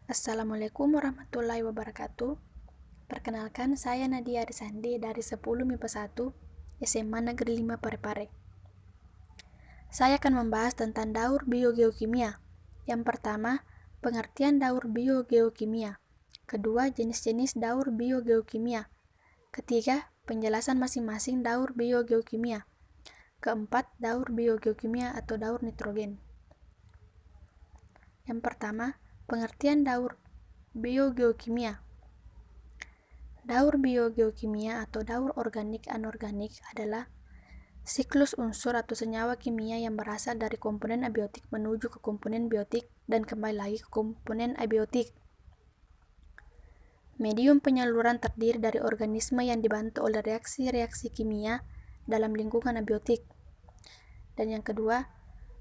Assalamualaikum warahmatullahi wabarakatuh. Perkenalkan, saya Nadia Arisandi dari 10 MIPA 1 SMA Negeri 5 Parepare. Saya akan membahas tentang daur biogeokimia. Yang pertama, pengertian daur biogeokimia. Kedua, jenis-jenis daur biogeokimia. Ketiga, penjelasan masing-masing daur biogeokimia. Keempat, daur biogeokimia atau daur nitrogen. Yang pertama, pengertian daur biogeokimia. Daur biogeokimia atau daur organik-anorganik adalah siklus unsur atau senyawa kimia yang berasal dari komponen abiotik menuju ke komponen biotik dan kembali lagi ke komponen abiotik. Medium penyaluran terdiri dari organisme yang dibantu oleh reaksi-reaksi kimia dalam lingkungan abiotik. Dan yang kedua,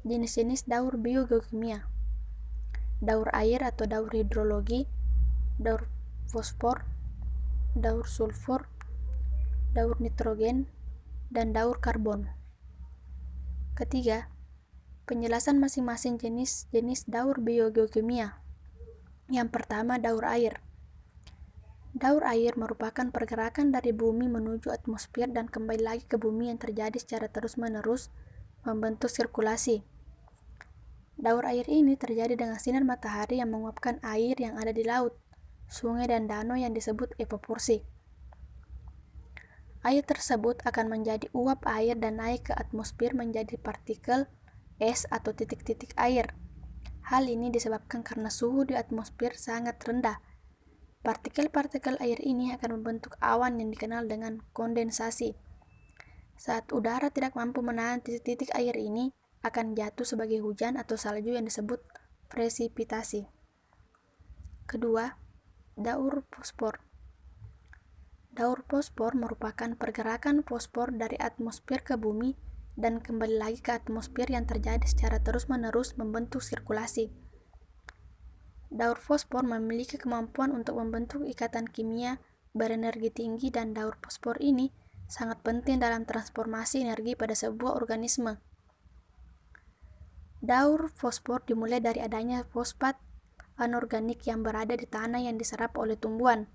jenis-jenis daur biogeokimia. Daur air atau daur hidrologi, daur fosfor, daur sulfur, daur nitrogen, dan daur karbon. Ketiga, penjelasan masing-masing jenis-jenis daur biogeokimia. Yang pertama, daur air. Daur air merupakan pergerakan dari bumi menuju atmosfer dan kembali lagi ke bumi yang terjadi secara terus-menerus membentuk sirkulasi. Daur air ini terjadi dengan sinar matahari yang menguapkan air yang ada di laut, sungai, dan danau yang disebut evaporasi. Air tersebut akan menjadi uap air dan naik ke atmosfer menjadi partikel es atau titik-titik air. Hal ini disebabkan karena suhu di atmosfer sangat rendah. Partikel-partikel air ini akan membentuk awan yang dikenal dengan kondensasi. Saat udara tidak mampu menahan titik-titik air ini, akan jatuh sebagai hujan atau salju yang disebut presipitasi. Kedua, daur fosfor. Daur fosfor merupakan pergerakan fosfor dari atmosfer ke bumi dan kembali lagi ke atmosfer yang terjadi secara terus-menerus membentuk sirkulasi. Daur fosfor memiliki kemampuan untuk membentuk ikatan kimia berenergi tinggi dan daur fosfor ini sangat penting dalam transformasi energi pada sebuah organisme. Daur fosfor dimulai dari adanya fosfat anorganik yang berada di tanah yang diserap oleh tumbuhan.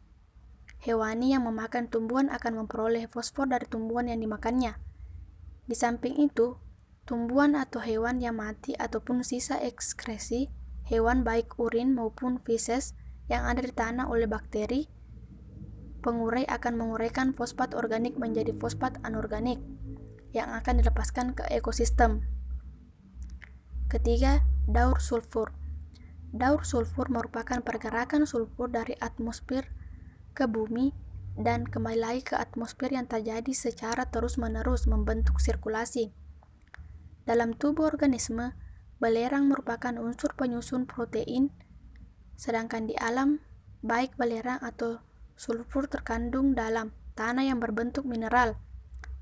Hewani yang memakan tumbuhan akan memperoleh fosfor dari tumbuhan yang dimakannya. Di samping itu, tumbuhan atau hewan yang mati ataupun sisa ekskresi hewan baik urin maupun feses yang ada di tanah oleh bakteri pengurai akan menguraikan fosfat organik menjadi fosfat anorganik yang akan dilepaskan ke ekosistem. Ketiga, daur sulfur. Daur sulfur merupakan pergerakan sulfur dari atmosfer ke bumi dan kembali lagi ke atmosfer yang terjadi secara terus-menerus membentuk sirkulasi. Dalam tubuh organisme, belerang merupakan unsur penyusun protein, sedangkan di alam, baik belerang atau sulfur terkandung dalam tanah yang berbentuk mineral,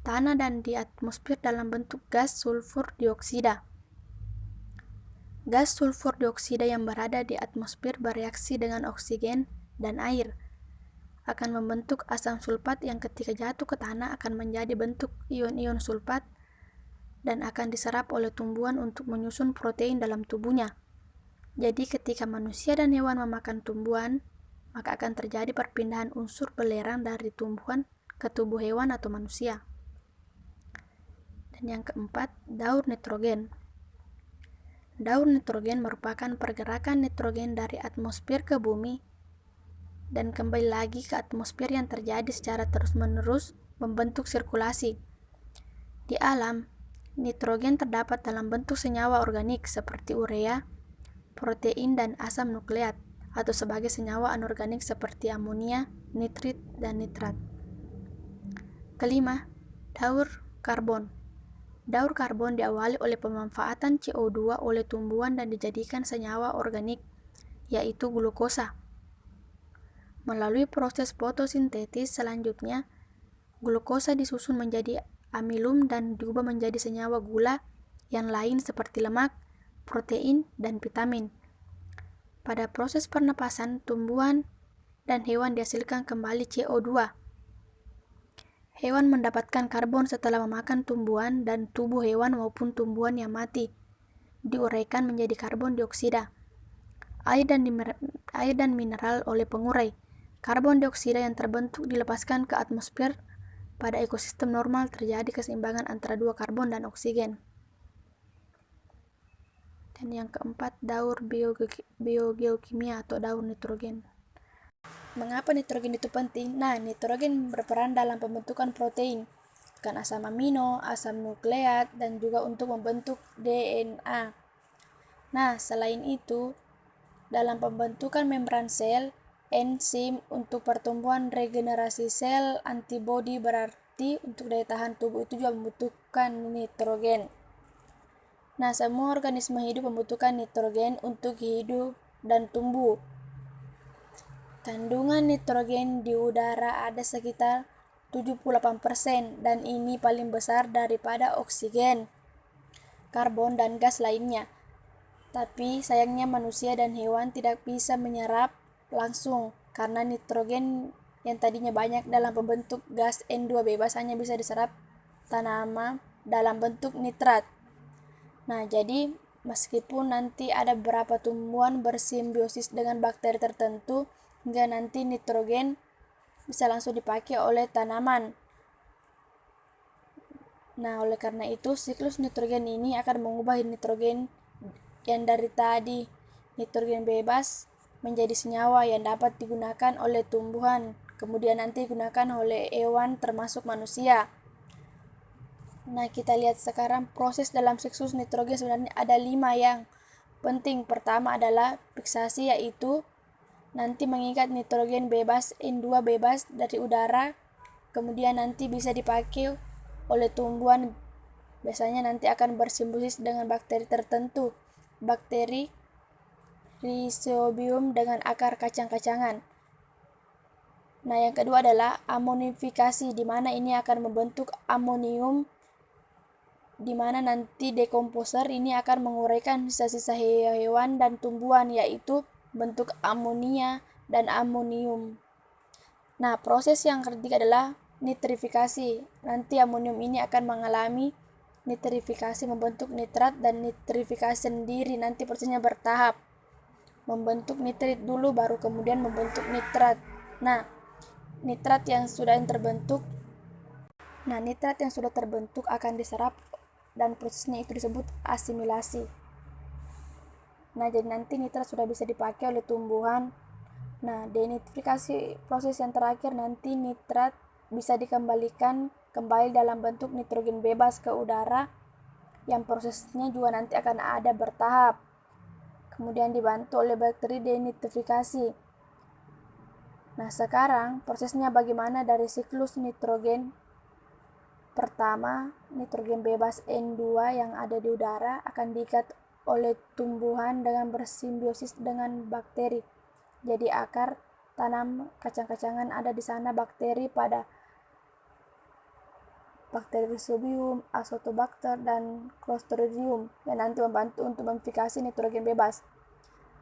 tanah dan di atmosfer dalam bentuk gas sulfur dioksida. Gas sulfur dioksida yang berada di atmosfer bereaksi dengan oksigen dan air akan membentuk asam sulfat yang ketika jatuh ke tanah akan menjadi bentuk ion-ion sulfat dan akan diserap oleh tumbuhan untuk menyusun protein dalam tubuhnya. Jadi ketika manusia dan hewan memakan tumbuhan, maka akan terjadi perpindahan unsur belerang dari tumbuhan ke tubuh hewan atau manusia. Dan yang keempat, daur nitrogen. Daur nitrogen merupakan pergerakan nitrogen dari atmosfer ke bumi dan kembali lagi ke atmosfer yang terjadi secara terus-menerus membentuk sirkulasi. Di alam, nitrogen terdapat dalam bentuk senyawa organik seperti urea, protein, dan asam nukleat, atau sebagai senyawa anorganik seperti amonia, nitrit, dan nitrat. Kelima, daur karbon. Daur karbon diawali oleh pemanfaatan CO2 oleh tumbuhan dan dijadikan senyawa organik, yaitu glukosa. Melalui proses fotosintesis selanjutnya, glukosa disusun menjadi amilum dan diubah menjadi senyawa gula yang lain seperti lemak, protein, dan vitamin. Pada proses pernapasan, tumbuhan dan hewan dihasilkan kembali CO2. Hewan mendapatkan karbon setelah memakan tumbuhan dan tubuh hewan maupun tumbuhan yang mati diuraikan menjadi karbon dioksida. Air air dan mineral oleh pengurai. Karbon dioksida yang terbentuk dilepaskan ke atmosfer. Pada ekosistem normal terjadi keseimbangan antara dua karbon dan oksigen. Dan yang keempat, daur biogeokimia atau daur nitrogen. Mengapa nitrogen itu penting? Nah, nitrogen berperan dalam pembentukan protein, kan asam amino, asam nukleat, dan juga untuk membentuk DNA. Nah, selain itu, dalam pembentukan membran sel, enzim untuk pertumbuhan regenerasi sel, antibodi berarti untuk daya tahan tubuh itu juga membutuhkan nitrogen. Nah, semua organisme hidup membutuhkan nitrogen untuk hidup dan tumbuh. Kandungan nitrogen di udara ada sekitar 78% dan ini paling besar daripada oksigen, karbon, dan gas lainnya. Tapi sayangnya manusia dan hewan tidak bisa menyerap langsung karena nitrogen yang tadinya banyak dalam pembentuk gas N2 bebas hanya bisa diserap tanaman dalam bentuk nitrat. Nah, jadi meskipun nanti ada beberapa tumbuhan bersimbiosis dengan bakteri tertentu, hingga nanti nitrogen bisa langsung dipakai oleh tanaman. Nah, oleh karena itu siklus nitrogen ini akan mengubah nitrogen yang dari tadi nitrogen bebas menjadi senyawa yang dapat digunakan oleh tumbuhan, kemudian nanti digunakan oleh hewan termasuk manusia. Nah, kita lihat sekarang proses dalam siklus nitrogen sebenarnya ada 5 yang penting. Pertama adalah fiksasi, yaitu nanti mengikat nitrogen bebas N2 bebas dari udara, kemudian nanti bisa dipakai oleh tumbuhan. Biasanya nanti akan bersimbiosis dengan bakteri tertentu, bakteri Rhizobium dengan akar kacang-kacangan. Nah, yang kedua adalah amonifikasi, di mana ini akan membentuk amonium, di mana nanti dekomposer ini akan menguraikan sisa-sisa hewan dan tumbuhan, yaitu bentuk amonia dan amonium. Nah, proses yang ketiga adalah nitrifikasi. Nanti amonium ini akan mengalami nitrifikasi membentuk nitrat, dan nitrifikasi sendiri nanti prosesnya bertahap. Membentuk nitrit dulu baru kemudian membentuk nitrat. Nah, nitrat yang sudah terbentuk akan diserap dan prosesnya itu disebut asimilasi. Nah, jadi nanti nitrat sudah bisa dipakai oleh tumbuhan. Nah, denitrifikasi proses yang terakhir, nanti nitrat bisa dikembalikan kembali dalam bentuk nitrogen bebas ke udara, yang prosesnya juga nanti akan ada bertahap. Kemudian dibantu oleh bakteri denitrifikasi. Nah, sekarang prosesnya bagaimana dari siklus nitrogen? Pertama, nitrogen bebas N2 yang ada di udara akan diikat oleh tumbuhan dengan bersimbiosis dengan bakteri. Jadi akar tanam kacang-kacangan ada di sana bakteri pada bakteri Rhizobium, Azotobacter, dan Clostridium yang nanti membantu untuk memfikasi nitrogen bebas.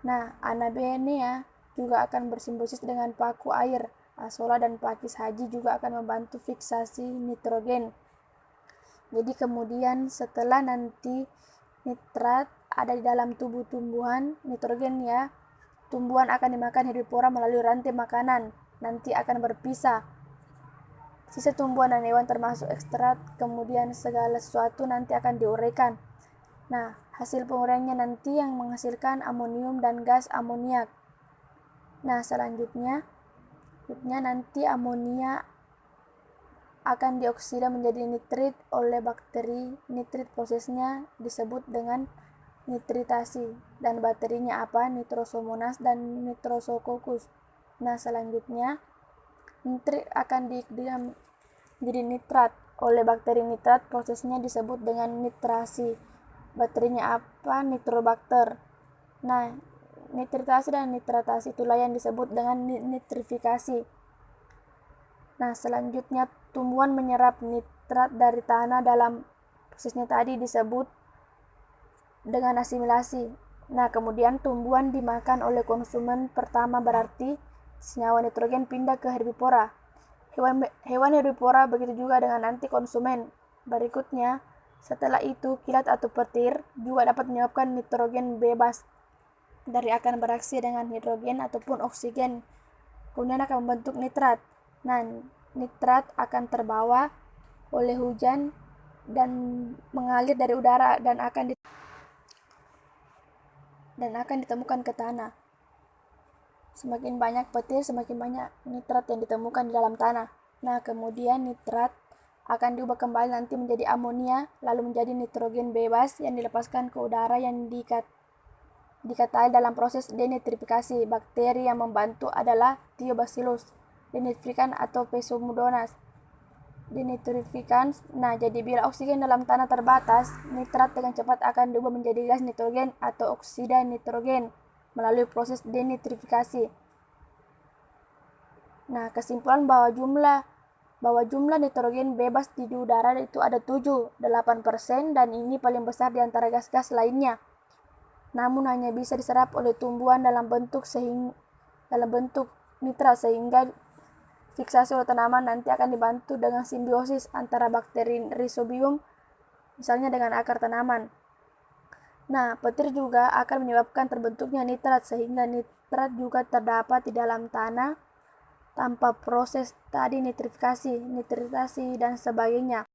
Nah, Anabaenia juga akan bersimbiosis dengan paku air. Azolla dan Pakis haji juga akan membantu fiksasi nitrogen. Jadi kemudian setelah nanti nitrat ada di dalam tubuh tumbuhan, nitrogen ya, tumbuhan akan dimakan herbivora melalui rantai makanan, nanti akan berpisah. Sisa tumbuhan dan hewan termasuk ekstrak, kemudian segala sesuatu nanti akan diuraikan. Nah, hasil penguraiannya nanti yang menghasilkan amonium dan gas amoniak. Nah, selanjutnya nanti amonia akan dioksida menjadi nitrit oleh bakteri. Nitrit prosesnya disebut dengan nitritasi, dan bakterinya apa? Nitrosomonas dan Nitrosococcus. Nah, selanjutnya nitrit akan jadi nitrat oleh bakteri. Nitrat prosesnya disebut dengan nitrasi. Bakterinya apa? Nitrobacter. Nah, nitritasi dan nitratasi itulah yang disebut dengan nitrifikasi. Nah, selanjutnya tumbuhan menyerap nitrat dari tanah, dalam prosesnya tadi disebut dengan asimilasi. Nah, kemudian tumbuhan dimakan oleh konsumen pertama, berarti senyawa nitrogen pindah ke herbivora. Hewan herbivora begitu juga dengan nanti konsumen berikutnya. Setelah itu kilat atau petir juga dapat menyebabkan nitrogen bebas. akan bereaksi dengan hidrogen ataupun oksigen, kemudian akan membentuk nitrat. Nah, nitrat akan terbawa oleh hujan dan mengalir dari udara dan akan ditemukan ke tanah. Semakin banyak petir, semakin banyak nitrat yang ditemukan di dalam tanah. Nah, kemudian nitrat akan diubah kembali nanti menjadi amonia, lalu menjadi nitrogen bebas yang dilepaskan ke udara yang dikatai dalam proses denitrifikasi. Bakteri yang membantu adalah Thiobacillus denitrificans atau Pseudomonas denitrificans. Nah, jadi bila oksigen dalam tanah terbatas, nitrat dengan cepat akan diubah menjadi gas nitrogen atau oksida nitrogen melalui proses denitrifikasi. Nah, kesimpulan bahwa jumlah nitrogen bebas di udara itu ada 7-8% dan ini paling besar di antara gas-gas lainnya. Namun hanya bisa diserap oleh tumbuhan dalam bentuk nitrat, sehingga fiksasi oleh tanaman nanti akan dibantu dengan simbiosis antara bakteri Rhizobium misalnya dengan akar tanaman. Nah, petir juga akan menyebabkan terbentuknya nitrat, sehingga nitrat juga terdapat di dalam tanah tanpa proses tadi nitrisasi dan sebagainya.